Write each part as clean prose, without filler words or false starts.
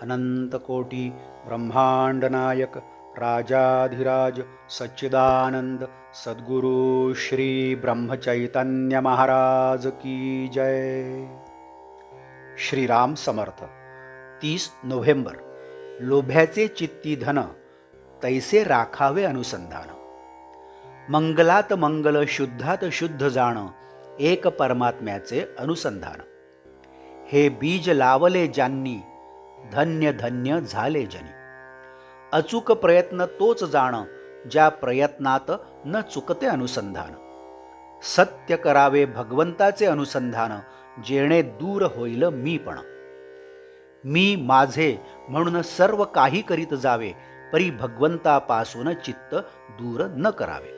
अनंतकोटी ब्रह्मांडनायक राजाधिराज सच्चिदानंद सद्गुरु श्री ब्रह्मचैतन्य महाराज की जय. श्रीराम समर्थ. 30 नोव्हेंबर. लोभ्याचे चित्ती धन तैसे राखावे अनुसंधान. मंगलात मंगल शुद्धात शुद्ध जाण एक परमात्म्याचे अनुसंधान. हे बीज लावले ज्यांनी धन्य धन्य झाले जनी. अचूक प्रयत्न तोच जाण ज्या प्रयत्नात न चुकते अनुसंधान. सत्य करावे भगवंताचे अनुसंधान जेणे दूर होईल मीपण. मी माझे म्हणून सर्व काही करीत जावे परी भगवंतापासून चित्त दूर न करावे.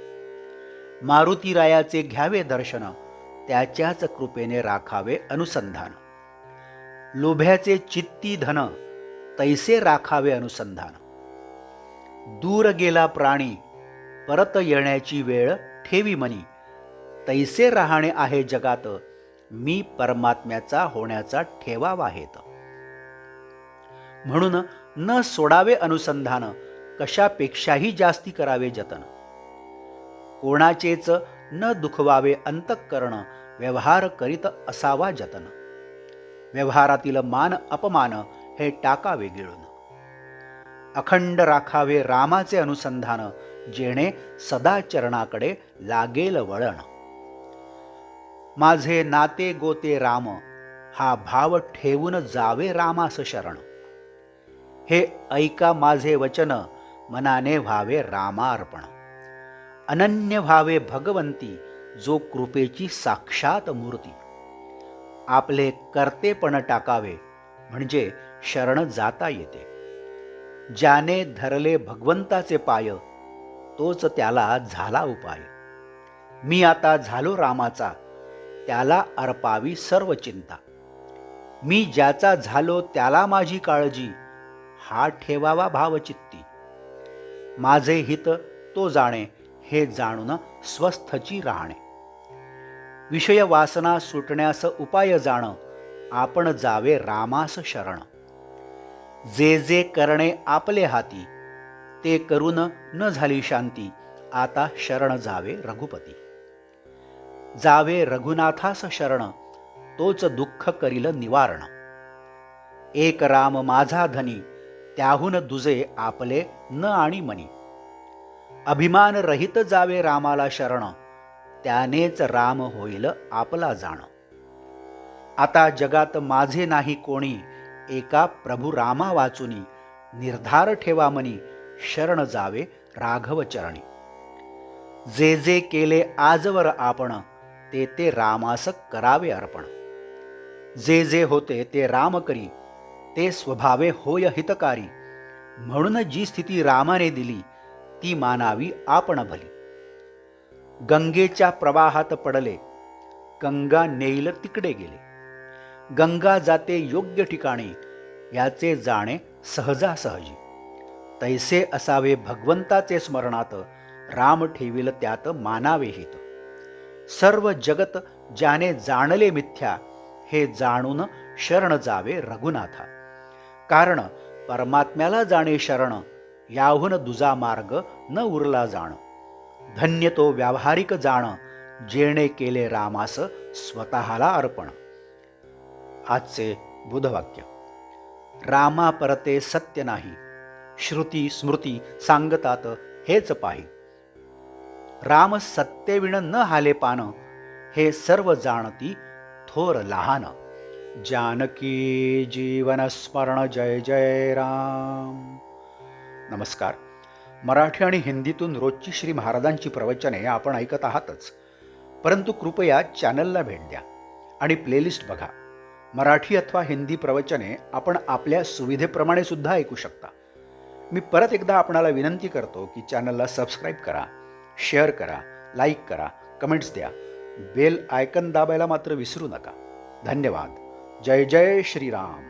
मारुतीरायाचे घ्यावे दर्शन त्याच्याच कृपेने राखावे अनुसंधान. लोभ्याचे चित्ती धन तैसे राखावे अनुसंधान. दूर गेला प्राणी परत येण्याची वेळ ठेवी मनी. तैसे राहणे आहे जगात मी परमात्म्याचा होण्याचा ठेवावा हेत. म्हणून न सोडावे अनुसंधान कशापेक्षाही जास्ती करावे जतन. कोणाचेच न दुखवावे अंतःकरण व्यवहार करीत असावा जतन. व्यवहारातील मान अपमान हे टाकावे गिळून. अखंड राखावे रामाचे अनुसंधान जेणे सदा चरणाकडे लागेल वळण. माझे नाते गोते राम हा भाव ठेवून जावे रामास शरण. हे ऐका माझे वचन मनाने व्हावे रामार्पण. अनन्य व्हावे भगवंती जो कृपेची साक्षात मूर्ती. आपले कर्तेपण टाकावे म्हणजे शरण जाता येते. ज्याने धरले भगवंताचे पाय तोच त्याला झाला उपाय. मी आता झालो रामाचा त्याला अर्पावी सर्व चिंता. मी ज्याचा झालो त्याला माझी काळजी हा ठेवावा भावचित्ती. माझे हित तो जाणे हे जाणून स्वस्थची राहणे. विषय वासना सुटण्यास उपाय जाण आपण जावे रामास शरण. जे जे करणे आपले हाती ते करून न झाली शांती आता शरण जावे रघुपती. जावे रघुनाथास शरण तोच दुःख करील निवारण. एक राम माझा धनी त्याहून दुजे आपले न आणि मनी. अभिमान रहित जावे रामाला शरण त्यानेच राम होईल आपला जाण. आता जगात माझे नाही कोणी एका प्रभू रामा वाचुनी. निर्धार ठेवा मनी शरण जावे राघव चरणी. जे जे केले आजवर आपण ते ते रामास करावे अर्पण. जे जे होते ते राम करी ते स्वभावे होय हितकारी. म्हणून जी स्थिती रामाने दिली ती मानावी आपण भली. गंगेच्या प्रवाहात पडले गंगा नेईल तिकडे गेले. गंगा जाते योग्य ठिकाणी याचे जाणे सहजासहजी. तैसे असावे भगवंताचे स्मरणात राम ठेविल त्यात मानावे हित. सर्व जगत ज्याने जाणले मिथ्या हे जाणून शरण जावे रघुनाथा. कारण परमात्म्याला जाणे शरण याहून दुजा मार्ग न उरला जाण. धन्य तो व्यावहारिक जाण जेणे केले रामास स्वतःला अर्पण. आजचे बुधवाक्य. रामा परते सत्य नाही श्रुती स्मृती सांगतात हेच पाही. राम सत्तेविण न हाले पान हे सर्व जाणती थोर लहान. जानकी जीवन स्मरण जय जय राम. नमस्कार. मराठी आणि हिंदीतून रोजची श्री महाराजांची प्रवचने आपण ऐकत आहातच, परंतु कृपया चॅनलला भेट द्या आणि प्लेलिस्ट बघा. मराठी अथवा हिंदी प्रवचने आपण आपल्या सुविधेप्रमाणे सुद्धा ऐकू शकता. मी परत एकदा आपणाला विनंती करतो की चॅनलला सबस्क्राईब करा, शेअर करा, लाईक करा, कमेंट्स द्या. बेल आयकन दाबायला मात्र विसरू नका. धन्यवाद. जय जय श्रीराम.